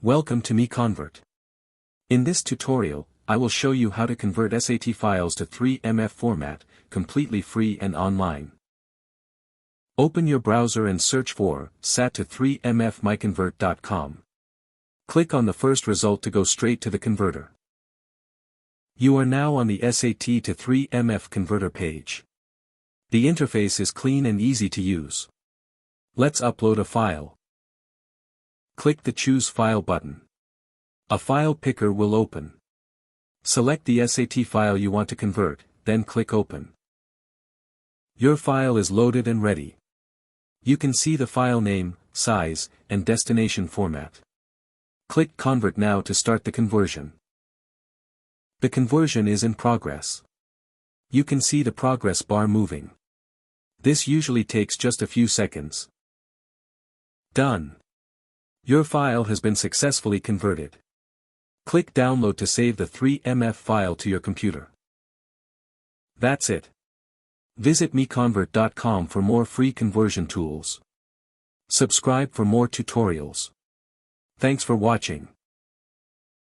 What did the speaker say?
Welcome to MiConvert. In this tutorial, I will show you how to convert SAT files to 3MF format, completely free and online. Open your browser and search for SAT to 3MF MiConvert.com. Click on the first result to go straight to the converter. You are now on the SAT to 3MF converter page. The interface is clean and easy to use. Let's upload a file. Click the Choose File button. A file picker will open. Select the SAT file you want to convert, then click Open. Your file is loaded and ready. You can see the file name, size, and destination format. Click Convert now to start the conversion. The conversion is in progress. You can see the progress bar moving. This usually takes just a few seconds. Done. Your file has been successfully converted. Click Download to save the 3MF file to your computer. That's it. Visit MiConvert.com for more free conversion tools. Subscribe for more tutorials. Thanks for watching.